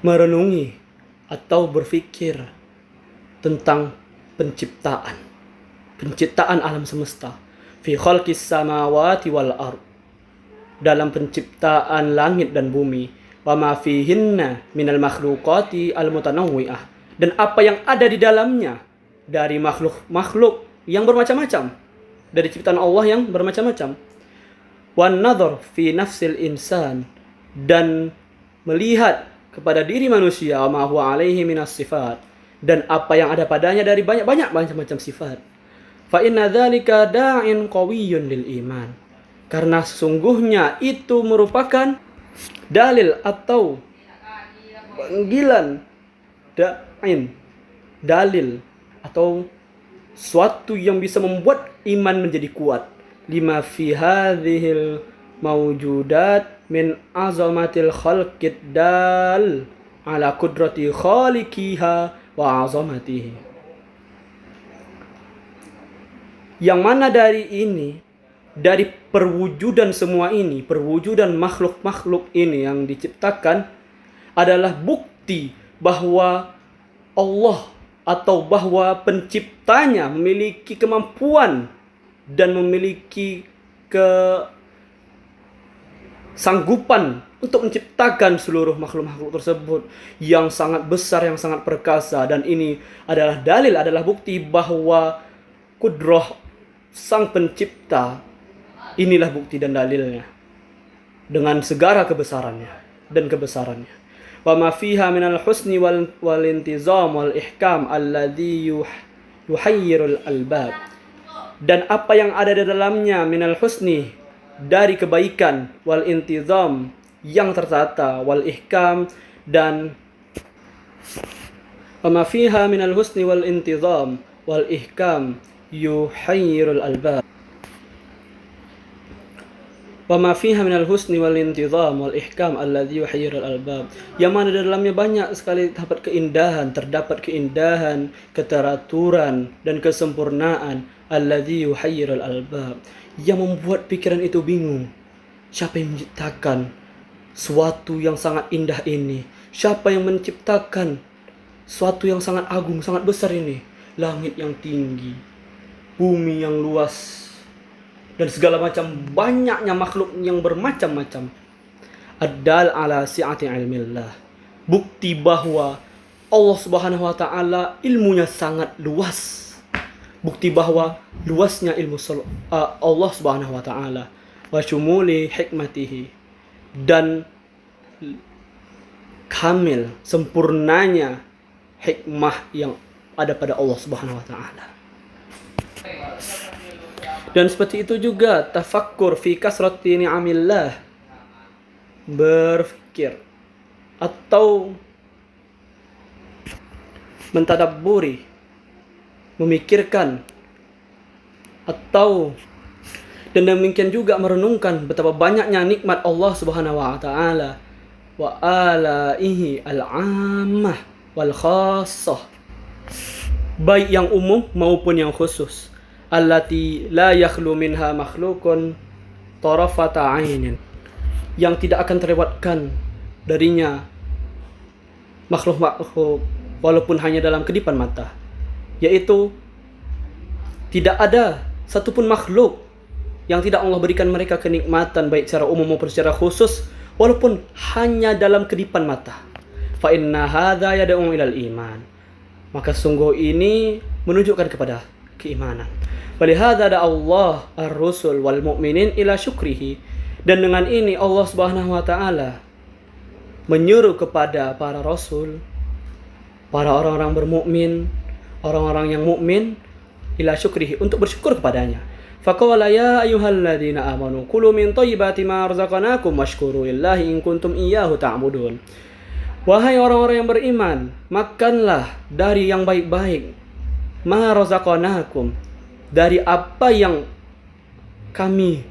merenungi atau berfikir tentang penciptaan alam semesta, fi khalqis samawati wal ard, dalam penciptaan langit dan bumi, wa ma fihinna minal makhluqati al mutanawwi'ah, dan apa yang ada di dalamnya dari makhluk yang bermacam-macam, dari ciptaan Allah yang bermacam-macam. Wan nadhar fi nafsil insan, dan melihat kepada diri manusia, ma huwa alaihi minas sifat, dan apa yang ada padanya dari banyak macam sifat. Fa inna dzalika da'in qawiyyun lil iman, karena sesungguhnya itu merupakan dalil atau panggilan, dalil atau suatu yang bisa membuat iman menjadi kuat, lima fi hadhil mawjudat min azamatil khalqid dal ala qudrati khaliqiha wa azamatihi, yang mana dari perwujudan semua ini, perwujudan makhluk-makhluk ini yang diciptakan adalah bukti bahwa Allah atau bahwa penciptanya memiliki kemampuan dan memiliki sanggupan untuk menciptakan seluruh makhluk-makhluk tersebut yang sangat besar, yang sangat perkasa. Dan ini adalah dalil, adalah bukti bahwa kudrah sang pencipta, inilah bukti dan dalilnya dengan segala kebesarannya dan kebesarannya. Wa ma fiha minal husni wal intizam wal ihkam alladhi yuhayyirul albab, dan apa yang ada di dalamnya minal husni, dari kebaikan, wal intizam, yang tertata, wal ihkam, dan wa ma fiha minal husni wal intizam wal ihkam yuhayyirul albab. Wa ma fiha minal husni wal intizam wal ihkam alladhi yuhayyirul albab, yang mana di dalamnya banyak sekali terdapat keindahan, keteraturan dan kesempurnaan, alladhi yuhayyirul albab, yang membuat pikiran itu bingung, Siapa yang menciptakan suatu yang sangat indah ini? Siapa yang menciptakan suatu yang sangat agung, sangat besar ini? Langit yang tinggi, bumi yang luas, dan segala macam banyaknya makhluk yang bermacam-macam. Ad-dal ala si'ati ilmillah. Bukti bahwa Allah Subhanahu wa taala ilmunya sangat luas. Bukti bahwa luasnya ilmu Allah Subhanahu wa taala wa syumuli hikmatihi, dan kamil sempurnanya hikmah yang ada pada Allah Subhanahu wa taala. Dan seperti itu juga tafakkur fi kasrati ni'amillah, berfikir atau mentadabburi, memikirkan, atau dan demikian juga merenungkan betapa banyaknya nikmat Allah Subhanahu wa taala wa alaihi al-ammah wal khassah, baik yang umum maupun yang khusus, allati la yakhlu minha makhlukun tarafata ainin, yang tidak akan terlewatkan darinya makhluk-makhluk walaupun hanya dalam kedipan mata, yaitu tidak ada satupun makhluk yang tidak Allah berikan mereka kenikmatan baik secara umum maupun secara khusus walaupun hanya dalam kedipan mata. Fa inna hadza yad'u ilal iman, maka sungguh ini menunjukkan kepada keimanan. Walihadza da Allah ar-rusul wal mu'minin ila syukrihi, dan dengan ini Allah Subhanahu wa taala menyuruh kepada para rasul, para orang-orang bermukmin, orang-orang yang mukmin, ila syukrihi, untuk bersyukur kepadanya. Faqala ya ayyuhalladzina amanu kulu min thayyibati ma razaqnakum washkuru lillahi in kuntum iyyahu ta'budun. Wahai orang-orang yang beriman, makanlah dari yang baik-baik, ma razaqnakum, dari apa yang kami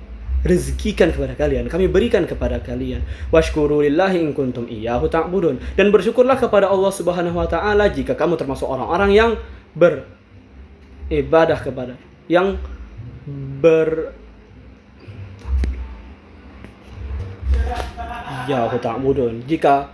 rezekikan kepada kalian, kami berikan kepada kalian. Washkuru lillahi in kuntum iyyahu ta'budun, dan bersyukurlah kepada Allah Subhanahu wa taala jika kamu termasuk orang-orang yang beribadah kepada, yang iyyahu ta'budun, jika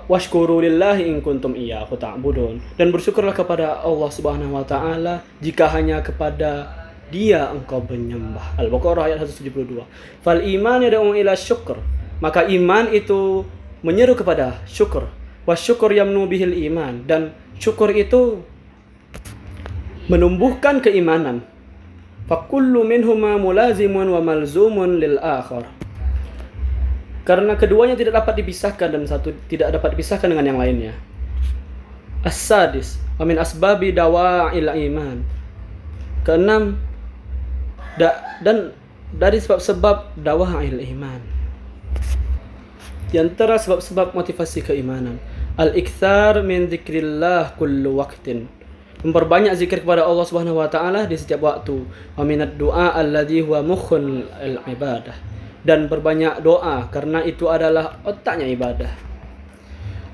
washkuru lillahi in kuntum iyyahu ta'budun, dan bersyukurlah kepada Allah Subhanahu wa taala jika hanya kepada Dia engkau menyembah. Al-Baqarah ayat 172. Fal iman yad'u ila syukr, maka iman itu menyeru kepada syukur. Wasyukur yamnu bihil iman, dan syukur itu menumbuhkan keimanan. Fakullu minhuma mulazimun wa malzumun lil akhar, karena keduanya tidak dapat dipisahkan dan satu tidak dapat dipisahkan dengan yang lainnya. As-sadis wa min asbabi dawa'il iman, keenam, dan dari sebab-sebab dawa'il iman, di antara sebab-sebab motivasi keimanan, al-ikthar min dzikrillah kullu waqtin, memperbanyak zikir kepada Allah Subhanahu wa taala di setiap waktu. Wa minad du'a alladhi huwa mukhul al-ibadah, dan berbanyak doa karena itu adalah otaknya ibadah.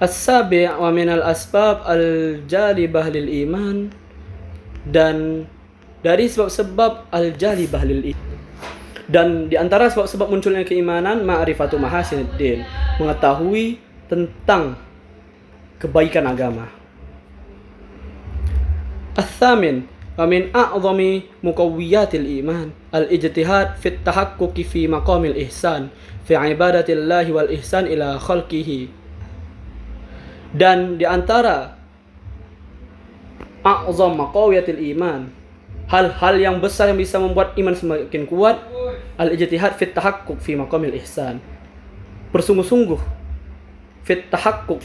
As-sabi' wa minal asbab al-jalibah lil iman, dan dari sebab-sebab al-jalibah lil iman, dan di antara sebab-sebab munculnya keimanan, ma'rifatu mahasiniddin, mengetahui tentang kebaikan agama. Ats-tsamin wa min a'zami muqawwiyatil iman al-ijtihad fit tahaqquqi fi maqamil ihsan fi ibadatillahi wal ihsan ila khalqihi, dan di antara a'zam maqawiyatil iman, hal-hal yang besar yang bisa membuat iman semakin kuat, al-ijtihad fit tahaqquq fi maqamil ihsan, bersungguh-sungguh fit tahaqquq,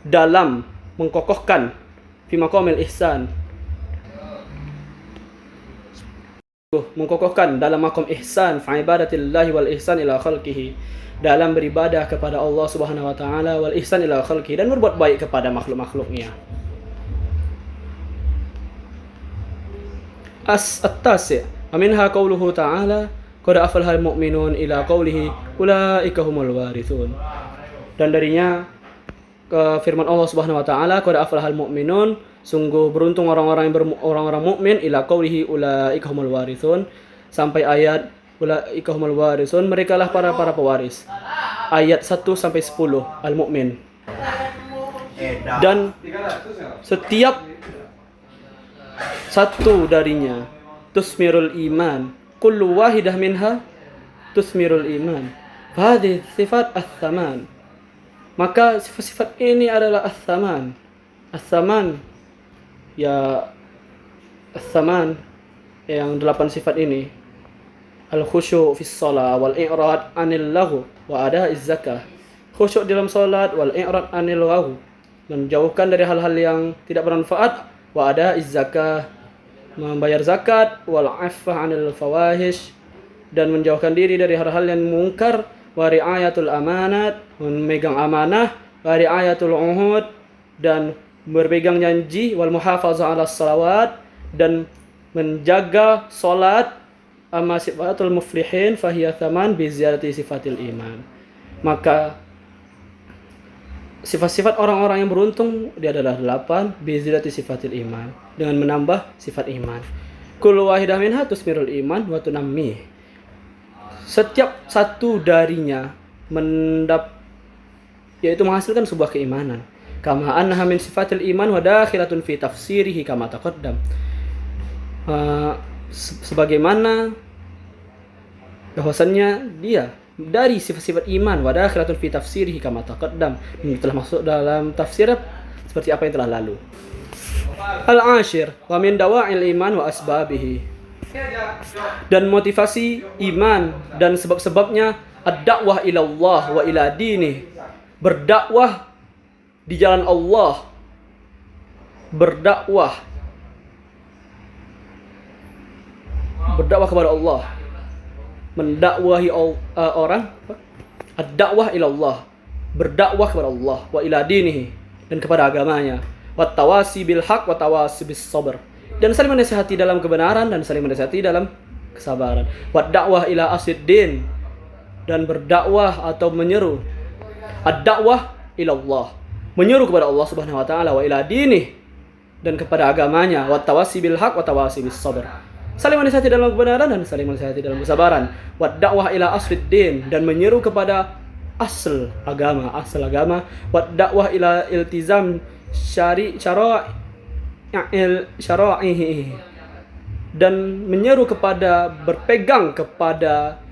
dalam mengkokohkan, fi maqamil ihsan, mengkokohkan dalam maqam ihsan, fa ibadatillahi wal ihsan ila khalqihi, dalam beribadah kepada Allah Subhanahu wa taala, wal ihsan ila khalqihi, dan berbuat baik kepada makhluk-makhluknya. At-tasi' wa minha qauluhu ta'ala qad aflahal mu'minun ila qaulihi ulaika humul warithun, dan darinya ke firman Allah Subhanahu wa taala qad aflahal mu'minun, sungguh beruntung orang-orang mukmin, ila qaulihi ulaika humul warithun, sampai ayat ulaika humul warisun, merekalah para pewaris. Ayat 1 sampai 10 Al-Mu'min. Dan setiap satu darinya tusmirul iman, kullu wahidah minha tusmirul iman. Hadhihi sifat as-saman. Maka sifat-sifat ini adalah as-saman. As-saman ya, as-saman yang 8 sifat ini. Al-khusyu' fis shalah wal i'rad 'anil laghu wa ada'iz zakah. Khusyuk dalam salat, wal i'rad 'anil laghu, menjauhkan dari hal-hal yang tidak bermanfaat, wa ada'iz zakah, membayar zakat, wal 'affah 'anil fawahish, dan menjauhkan diri dari hal-hal yang mungkar, wa ri'ayatul amanat, memegang amanah, wa ri'ayatul uhud, dan berpegang janji, wal muhafazah 'alas salawat, dan menjaga salat. Amma sifatul muflihin fahiya thaman bi ziyadati sifatil iman. Maka sifat-sifat orang-orang yang beruntung dia adalah 8 bi ziyadati sifatil iman, dengan menambah sifat iman. Kullu wahidah minha tusmirul iman wa tunammi. Setiap satu darinya yaitu menghasilkan sebuah keimanan. Kama annaha min sifatil iman wa dakhilatun fi tafsirihi kama taqaddam. Sebagaimana bahwasannya dia dari sifat-sifat iman, wa dakhilatun fi tafsirihi kama taqaddam, telah masuk dalam tafsir seperti apa yang telah lalu. Al-ashir wa min dawa'il iman wa asbabihi. Dan motivasi iman dan sebab-sebabnya ad-da'wah ila Allah wa ila dinih. Berdakwah di jalan Allah. Berdakwah kepada Allah, mendakwahi orang, ad-da'wah ila Allah, berdakwah kepada Allah, wa ila dinihi, dan kepada agamanya, wa tawasi bil haq wa tawasi bis sabr, dan saling menasihati dalam kebenaran dan saling menasihati dalam kesabaran, wa da'wah ila asiddin, dan berdakwah atau menyeru, ad-da'wah ila Allah, menyeru kepada Allah Subhanahu wa taala, wa ila dinih, dan kepada agamanya, wa tawasi bil haq wa tawasi bis sabr, saling menasihati dalam kebenaran dan saling menasihati dalam kesabaran. Wa da'wah ila asliddin, dan menyeru kepada asal agama. Wa da'wah ila iltizam syara'ihi, dan menyeru kepada berpegang kepada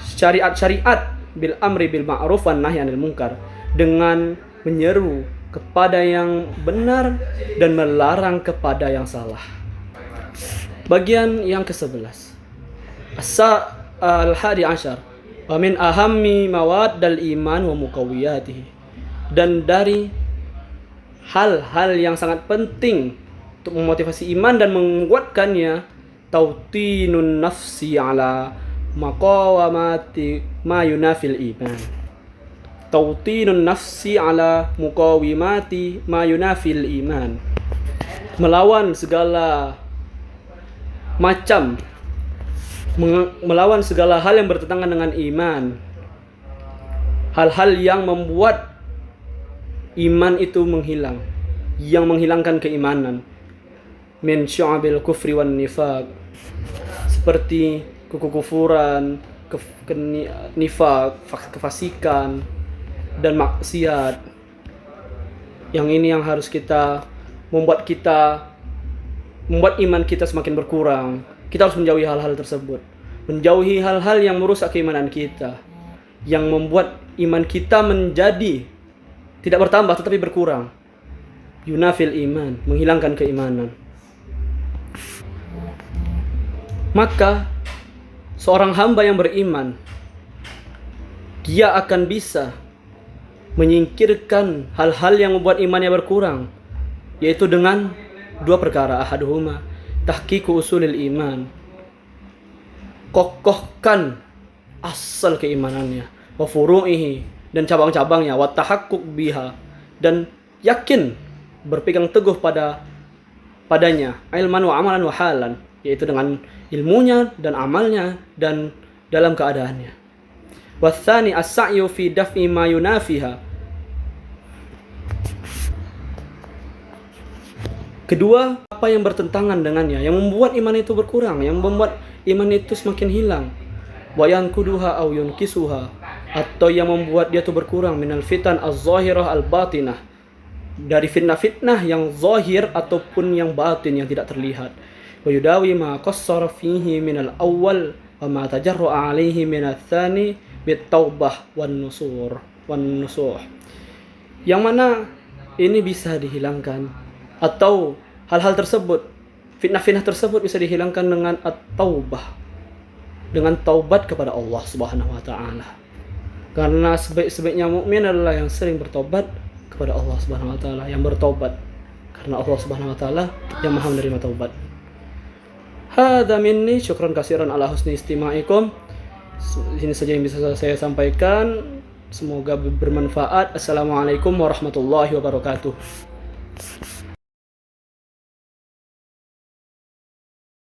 syariat-syariat, bil amri bil ma'ruf wan nahyi 'anil munkar, dengan menyeru kepada yang benar dan melarang kepada yang salah. Bagian yang ke-11. Al-hadi ashar. Wa min ahammi mawaddal iman wa muqawiyatihi. Dan dari hal-hal yang sangat penting untuk memotivasi iman dan menguatkannya, tautinun nafsi ala maqawamati ma yunafil iman. Tautinun nafsi ala muqawimati ma yunafil iman. Melawan segala hal yang bertentangan dengan iman, hal-hal yang membuat iman itu menghilang, yang menghilangkan keimanan, min syu'abil kufri wan nifaq, seperti kekufuran, nifaq, kefasikan, dan maksiat. Yang ini yang harus membuat iman kita semakin berkurang. Kita harus menjauhi hal-hal tersebut, menjauhi hal-hal yang merusak keimanan kita, yang membuat iman kita menjadi tidak bertambah tetapi berkurang. Yunafil iman, menghilangkan keimanan. Maka seorang hamba yang beriman, dia akan bisa menyingkirkan hal-hal yang membuat imannya berkurang, yaitu dengan 2 perkara. Ahaduhuma tahqiqu usulil iman, kokohkan asal keimanannya, wa furu'ihi, dan cabang-cabangnya, wa tahaqquq biha, dan yakin berpegang teguh padanya, ilman wa amalan wa halan, yaitu dengan ilmunya dan amalnya dan dalam keadaannya. Wa tsani as-sa'yu fi daf'i ma yunafiha, Kedua, apa yang bertentangan dengannya, yang membuat iman itu berkurang, yang membuat iman itu semakin hilang. Wa yankuduha aw yunkisuha, atau yang membuat dia itu berkurang, minal fitan az-zahirah al-batinah, dari fitnah-fitnah yang zahir ataupun yang batin yang tidak terlihat. Wa yudawi ma qassara fihi minal awwal wa ma tajarra'a alaihi minal tsani bit taubah wan nusuh. Yang mana ini bisa dihilangkan, atau hal-hal tersebut, fitnah-fitnah tersebut bisa dihilangkan dengan at-taubah, dengan taubat kepada Allah Subhanahu wa taala. Karena sebaik-sebaiknya mukmin adalah yang sering bertobat kepada Allah Subhanahu wa taala, yang bertobat karena Allah Subhanahu wa taala yang Maha menerima taubat. Hadza minni, syukran katsiran ala husni istima'ikum. Ini saja yang bisa saya sampaikan. Semoga bermanfaat. Assalamualaikum warahmatullahi wabarakatuh.